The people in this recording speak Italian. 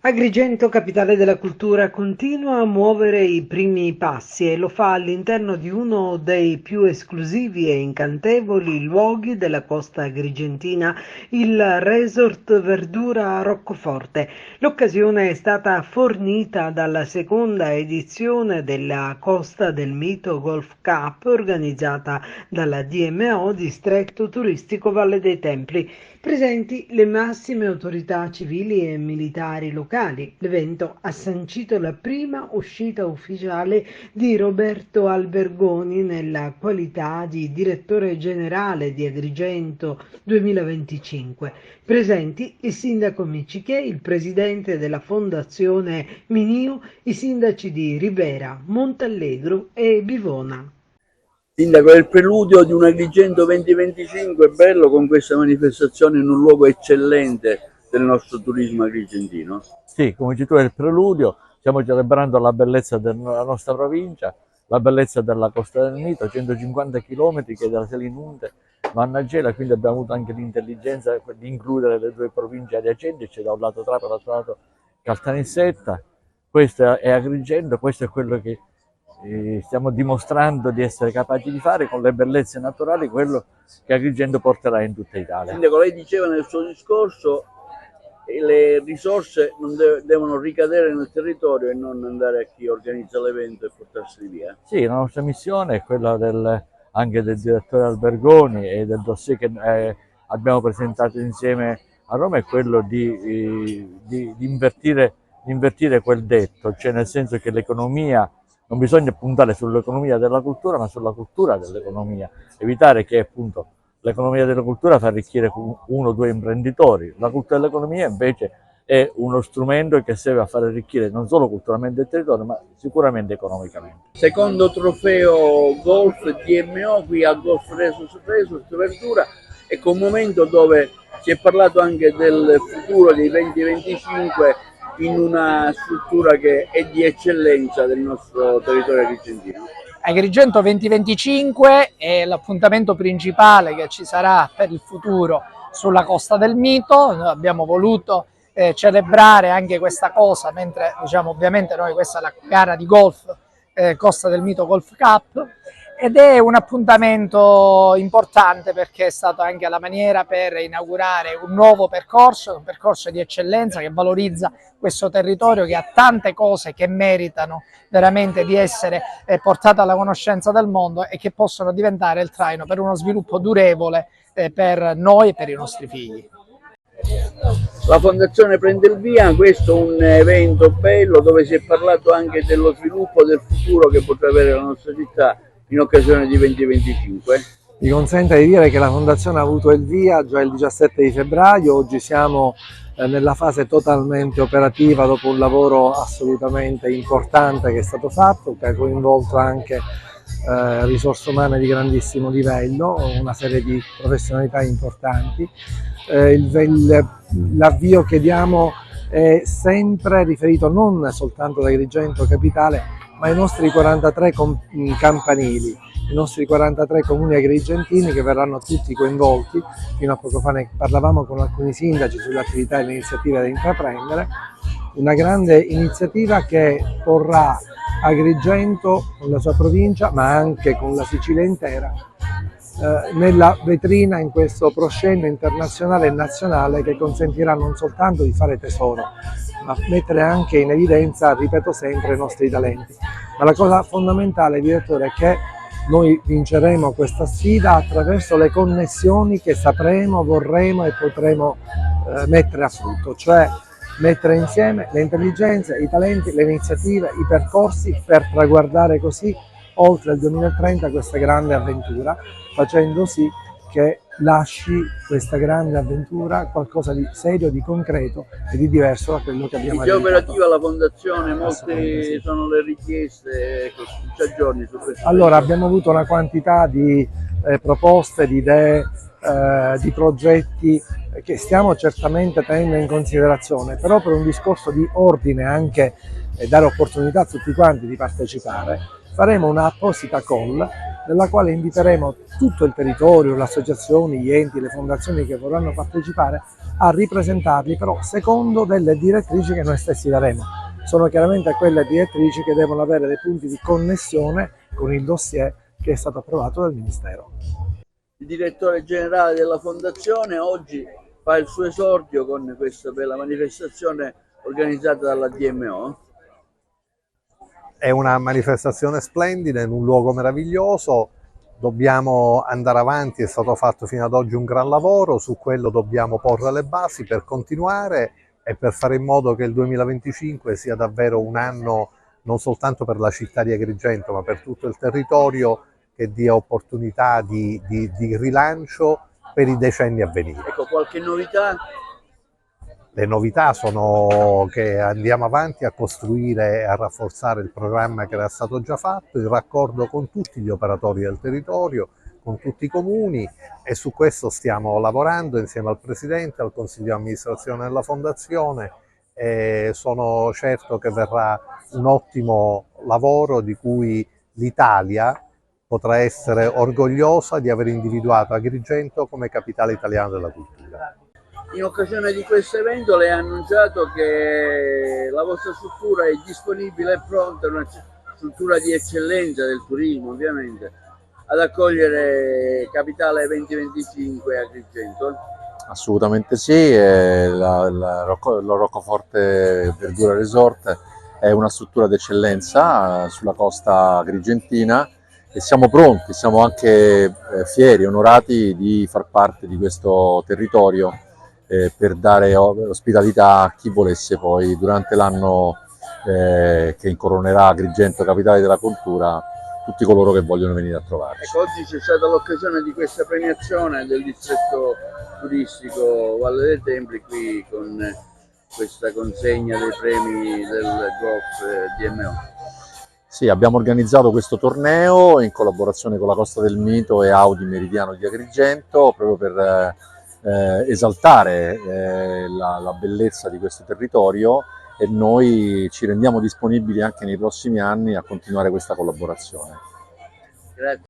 Agrigento, capitale della cultura, continua a muovere i primi passi e lo fa all'interno di uno dei più esclusivi e incantevoli luoghi della costa agrigentina, il Resort Verdura a Roccoforte. L'occasione è stata fornita dalla seconda edizione della Costa del Mito Golf Cup organizzata dalla DMO Distretto Turistico Valle dei Templi. Presenti le massime autorità civili e militari locali. L'evento ha sancito la prima uscita ufficiale di Roberto Albergoni nella qualità di direttore generale di Agrigento 2025. Presenti il sindaco Micciché, il presidente della Fondazione Minio, i sindaci di Ribera, Montallegro e Bivona. Sindaco, è il preludio di un Agrigento 2025 bello con questa manifestazione in un luogo eccellente del nostro turismo agrigentino. Sì, come dici tu è il preludio, stiamo celebrando la bellezza della nostra provincia, la bellezza della Costa del Mito, 150 km che da Selinunte vanno a Gela, quindi abbiamo avuto anche l'intelligenza di includere le due province adiacenti, c'è da un lato Trapani, dall'altro lato Caltanissetta. Questo è Agrigento, questo è quello che stiamo dimostrando di essere capaci di fare con le bellezze naturali, quello che Agrigento porterà in tutta Italia. Sindaco, lei diceva nel suo discorso che le risorse non devono ricadere nel territorio e non andare a chi organizza l'evento e portarseli via. Sì, la nostra missione è quella anche del direttore Albergoni e del dossier che abbiamo presentato insieme a Roma, è quello di invertire quel detto, cioè nel senso che l'economia non bisogna puntare sull'economia della cultura, ma sulla cultura dell'economia, evitare che appunto l'economia della cultura fa arricchire uno o due imprenditori, la cultura dell'economia invece è uno strumento che serve a far arricchire non solo culturalmente il territorio, ma sicuramente economicamente. Secondo trofeo golf DMO qui al Golf Resort Verdura, ecco un momento dove si è parlato anche del futuro dei 2025 in una struttura che è di eccellenza del nostro territorio agrigentino. Agrigento 2025 è l'appuntamento principale che ci sarà per il futuro sulla Costa del Mito. Noi abbiamo voluto celebrare anche questa cosa, mentre diciamo ovviamente noi questa è la gara di golf Costa del Mito Golf Cup, ed è un appuntamento importante perché è stata anche la maniera per inaugurare un nuovo percorso, un percorso di eccellenza che valorizza questo territorio, che ha tante cose che meritano veramente di essere portate alla conoscenza del mondo e che possono diventare il traino per uno sviluppo durevole per noi e per i nostri figli. La Fondazione prende il via, questo è un evento bello dove si è parlato anche dello sviluppo del futuro che potrà avere la nostra città in occasione di 2025. Mi consente di dire che la Fondazione ha avuto il via già il 17 di febbraio, oggi siamo nella fase totalmente operativa dopo un lavoro assolutamente importante che è stato fatto, che ha coinvolto anche risorse umane di grandissimo livello, una serie di professionalità importanti. L'avvio che diamo è sempre riferito non soltanto ad Agrigento Capitale, ma ai nostri 43 campanili, i nostri 43 comuni agrigentini che verranno tutti coinvolti. Fino a poco fa ne parlavamo con alcuni sindaci sulle attività e le iniziative da intraprendere. Una grande iniziativa che porrà Agrigento con la sua provincia, ma anche con la Sicilia intera, nella vetrina in questo proscenio internazionale e nazionale che consentirà non soltanto di fare tesoro, ma mettere anche in evidenza, ripeto sempre, i nostri talenti. Ma la cosa fondamentale, direttore, è che noi vinceremo questa sfida attraverso le connessioni che sapremo, vorremo e potremo mettere a frutto, cioè mettere insieme le intelligenze, i talenti, le iniziative, i percorsi per traguardare così oltre il 2030 questa grande avventura, facendo sì che lasci questa grande avventura qualcosa di serio, di concreto e di diverso da quello che abbiamo fatto. È operativa la Fondazione, molte sono le richieste, ci aggiorni su questo. Allora, abbiamo avuto una quantità di proposte, di idee, di progetti che stiamo certamente tenendo in considerazione, però per un discorso di ordine anche e dare opportunità a tutti quanti di partecipare, faremo una apposita call nella quale inviteremo tutto il territorio, le associazioni, gli enti, le fondazioni che vorranno partecipare a ripresentarli, però secondo delle direttrici che noi stessi daremo. Sono chiaramente quelle direttrici che devono avere dei punti di connessione con il dossier che è stato approvato dal Ministero. Il direttore generale della Fondazione oggi fa il suo esordio con questa bella manifestazione organizzata dalla DMO. È una manifestazione splendida in un luogo meraviglioso, dobbiamo andare avanti, è stato fatto fino ad oggi un gran lavoro, su quello dobbiamo porre le basi per continuare e per fare in modo che il 2025 sia davvero un anno non soltanto per la città di Agrigento ma per tutto il territorio, che dia opportunità di rilancio per i decenni a venire. Ecco, qualche novità? Le novità sono che andiamo avanti a costruire e a rafforzare il programma che era stato già fatto, il raccordo con tutti gli operatori del territorio, con tutti i comuni, e su questo stiamo lavorando insieme al Presidente, al Consiglio di amministrazione della Fondazione, e sono certo che verrà un ottimo lavoro di cui l'Italia potrà essere orgogliosa di aver individuato Agrigento come capitale italiana della cultura. In occasione di questo evento lei ha annunciato che la vostra struttura è disponibile e pronta, una struttura di eccellenza del turismo ovviamente, ad accogliere Capitale 2025 a Agrigento. Assolutamente sì, lo Roccoforte Verdura Resort è una struttura d'eccellenza sulla costa agrigentina e siamo pronti, siamo anche fieri, onorati di far parte di questo territorio per dare ospitalità a chi volesse poi durante l'anno che incoronerà Agrigento capitale della cultura, tutti coloro che vogliono venire a trovarci. Ecco, oggi c'è stata l'occasione di questa premiazione del distretto turistico Valle dei Templi qui con questa consegna dei premi del Golf DMO. Sì, abbiamo organizzato questo torneo in collaborazione con la Costa del Mito e Audi Meridiano di Agrigento proprio per esaltare la bellezza di questo territorio, e noi ci rendiamo disponibili anche nei prossimi anni a continuare questa collaborazione. Grazie.